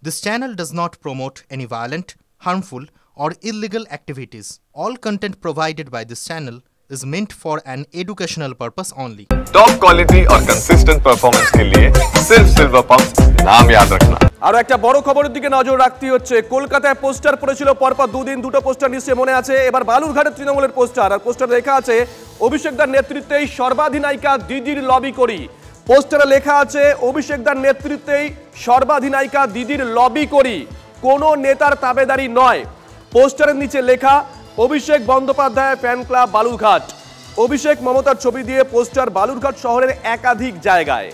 This channel does not promote any violent, harmful, or illegal activities. All content provided by this channel is meant for an educational purpose only. Top quality और consistent performance के लिए सिर्फ silver pumps नाम याद रखना। আর একটা বড় খবরের দিকে নজর রাখতে হচ্ছে। কলকাতায় পোস্টার পড়েছিল পরপর দুদিন, দুটো পোস্টার নিশ্চয় মনে আছে। এবার বালুরঘাটের তৃণমূলের পোস্টার, আর পোস্টারে লেখা আছে অভিষেকদার নেতৃত্বেই সর্বাধিনায়িকা দিদির লবি করি। পোস্টারে লেখা আছে অভিষেকদার নেতৃত্বেই সর্বাধিনায়িকা দিদির লবি করি, কোনো নেতার তাবেদারি নয়। পোস্টারের নিচে লেখা অভিষেক বন্দ্যোপাধ্যায় ফ্যান ক্লাব বালুরঘাট। অভিষেক মমতার ছবি দিয়ে পোস্টার বালুরঘাট শহরের একাধিক জায়গায়।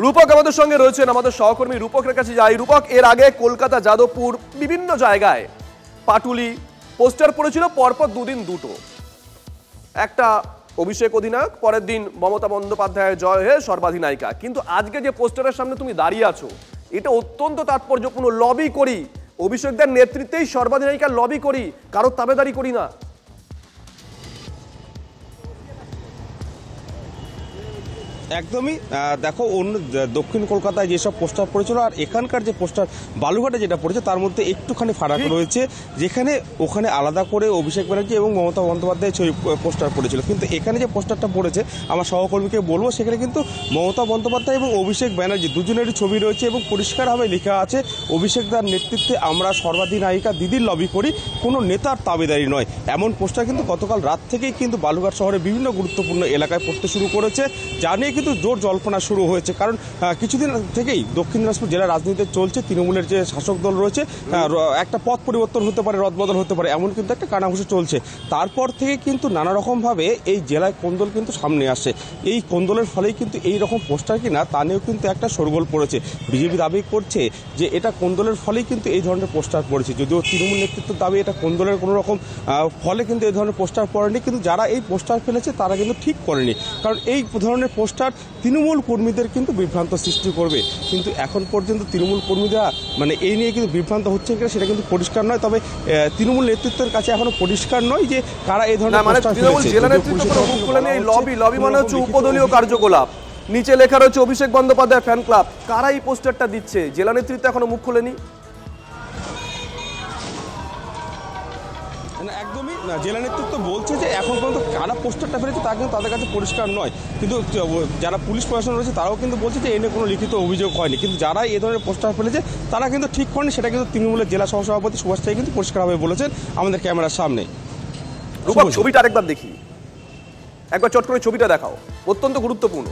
রূপক আমাদের সঙ্গে রয়েছেন, আমাদের সহকর্মী রূপকের কাছে যাই। রূপক, এর আগে কলকাতা, যাদবপুর, বিভিন্ন জায়গায় পাটুলি পোস্টার পড়েছিল পরপর দুদিন দুটো। একটা অভিষেক অধিনায়ক, পরের দিন মমতা বন্দ্যোপাধ্যায়ের জয় হয়ে সর্বাধিনায়িকা। কিন্তু আজকে যে পোস্টারের সামনে তুমি দাঁড়িয়ে আছো, এটা অত্যন্ত তাৎপর্যপূর্ণ। লবি করি, অভিষেকদের নেতৃত্বেই সর্বাধিনায়িকার লবি করি, কারোর তাবেদারি করি না। একদমই দেখো, অন্য দক্ষিণ কলকাতায় যেসব পোস্টার পড়েছিল আর এখানকার যে পোস্টার বালুঘাটে যেটা পড়েছে তার মধ্যে একটুখানি ফারাক রয়েছে। যেখানে ওখানে আলাদা করে অভিষেক ব্যানার্জি এবং মমতা বন্দ্যোপাধ্যায় পোস্টার পড়েছিল, কিন্তু এখানে যে পোস্টারটা পড়েছে আমার সহকর্মীকে বলবো, সেখানে কিন্তু মমতা বন্দ্যোপাধ্যায় এবং অভিষেক ব্যানার্জি দুজনেরই ছবি রয়েছে এবং পরিষ্কারভাবে লেখা আছে অভিষেকদার নেতৃত্বে আমরা সর্বাধিনায়িকা দিদির লবি করি, কোনো নেতার তাবেদারি নয়। এমন পোস্টার কিন্তু গতকাল রাত থেকেই কিন্তু বালুঘাট শহরের বিভিন্ন গুরুত্বপূর্ণ এলাকায় পড়তে শুরু করেছে, যা নিয়ে কিন্তু জোর জল্পনা শুরু হয়েছে। কারণ কিছুদিন থেকেই দক্ষিণ দিনাজপুর জেলার রাজনীতিতে চলছে, তৃণমূলের যে শাসক দল রয়েছে একটা পথ পরিবর্তন হতে পারে, রদবদল হতে পারে, এমন কিন্তু একটা কানাঘুষো চলছে। তারপর থেকে কিন্তু নানা রকমভাবে এই জেলায় কোন্দল কিন্তু সামনে আসে। এই কোন্দলের ফলেই কিন্তু এই রকম পোস্টার কিনা তা নিয়েও কিন্তু একটা শোরগোল পড়েছে। বিজেপি দাবি করছে যে এটা কোন্দলের ফলেই কিন্তু এই ধরনের পোস্টার পড়েছে, যদিও তৃণমূল নেতৃত্বের দাবি এটা কোন্দলের কোনো রকম ফলে কিন্তু এই ধরনের পোস্টার পড়েনি। কিন্তু যারা এই পোস্টার ফেলেছে তারা কিন্তু ঠিক করেনি, কারণ এই ধরনের পোস্টার তৃণমূল কর্মীদের কিন্তু বিভ্রান্ত সৃষ্টি করবে। কিন্তু এখন পর্যন্ত তৃণমূল কর্মীরা এই নিয়ে কিন্তু বিভ্রান্ত হচ্ছে কিনা সেটা কিন্তু পরিষ্কার নয়। তবে তৃণমূল নেতৃত্বের কাছে এখনো পরিষ্কার নয় যে কারা এই ধরনের পোস্টার ফেলেছে। লবি মানে হচ্ছে উপদলীয় কার্যকলাপ, নিচে লেখা রয়েছে অভিষেক বন্দ্যোপাধ্যায় ফ্যান ক্লাব। কারা এই পোস্টারটা দিচ্ছে? জেলা নেতৃত্ব এখনো মুখ খোলেনি। একদমই না, জেলা নেতৃত্ব বলছে যে এখন পর্যন্ত কারা পোস্টারটা ফেলেছে তা কিন্তু তাদের কাছে পরিষ্কার নয়। কিন্তু যারা পুলিশ প্রশাসন রয়েছে তারাও কিন্তু বলছে যে এনে কোনো লিখিত অভিযোগ হয়নি। কিন্তু যারা এই ধরনের পোস্টার ফেলেছে তারা কিন্তু ঠিক করেনি, সেটা কিন্তু তৃণমূলের জেলা সহসভাপতি সুভাষ চাই কিন্তু পরিষ্কারভাবে বলেছেন আমাদের ক্যামেরার সামনে। রূপক, ছবিটা আরেকবার দেখি, একবার চট করে ছবিটা দেখাও, অত্যন্ত গুরুত্বপূর্ণ।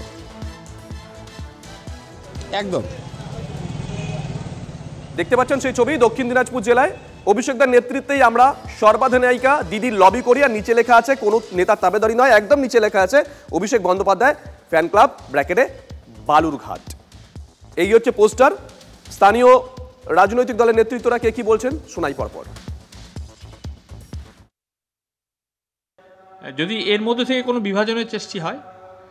একদম দেখতে পাচ্ছেন সেই ছবি, দক্ষিণ দিনাজপুর জেলায় অভিষেকদার নেতৃত্বেই আমরা সর্বাধিনায়িকা দিদির লবি করি, আর নিচে লেখা আছে কোনো নেতার তাবেদারি নয়, একদম নিচে লেখা আছে অভিষেক বন্দ্যোপাধ্যায় ফ্যান ক্লাব ব্র্যাকেটে বালুরঘাট। এই হচ্ছে পোস্টার। স্থানীয় রাজনৈতিক দলের নেতৃত্বরা কে কি বলছেন শোনাই পরপর। যদি এর মধ্যে থেকে কোনো বিভাজনের চেষ্টা হয়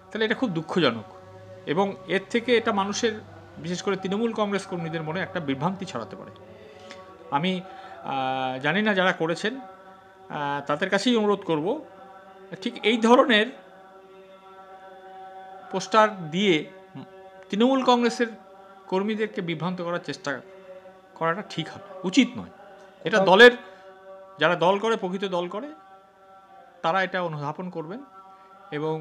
তাহলে এটা খুব দুঃখজনক, এবং এর থেকে এটা মানুষের, বিশেষ করে তৃণমূল কংগ্রেস কর্মীদের মনে একটা বিভ্রান্তি ছড়াতে পারে। আমি জানি না যারা করেছেন তাদের কাছেই অনুরোধ করব, ঠিক এই ধরনের পোস্টার দিয়ে তৃণমূল কংগ্রেসের কর্মীদেরকে বিভ্রান্ত করার চেষ্টা করাটা ঠিক হবে, উচিত নয়। এটা দলের, যারা দল করে, প্রকৃত দল করে, তারা এটা অনুধাবন করবেন। এবং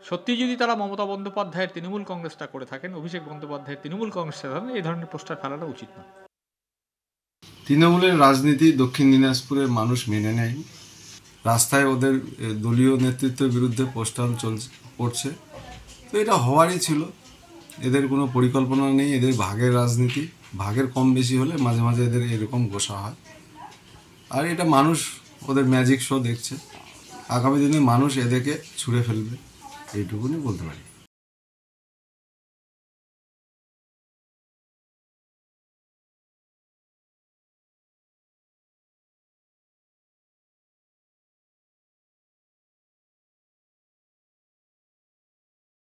সত্যি যদি তারা মমতা বন্দ্যোপাধ্যায়ের তৃণমূল কংগ্রেসটা করে থাকেন, অভিষেক বন্দ্যোপাধ্যায়ের তৃণমূল কংগ্রেসটা থাকেন, এই ধরনের পোস্টার ফেলাটা উচিত নয়। তৃণমূলের রাজনীতি দক্ষিণ দিনাজপুরের মানুষ মেনে নেয়নি। রাস্তায় ওদের দলীয় নেতৃত্বের বিরুদ্ধে পোস্টার পড়ছে, তো এটা হওয়ারই ছিল। এদের কোনো পরিকল্পনা নেই, এদের ভাগের রাজনীতি, ভাগের কম বেশি হলে মাঝে মাঝে এদের এরকম গোসা হয়। আর এটা মানুষ ওদের ম্যাজিক শো দেখছে, আগামী দিনে মানুষ এদেরকে ছুঁড়ে ফেলবে, এইটুকুনি বলতে পারি।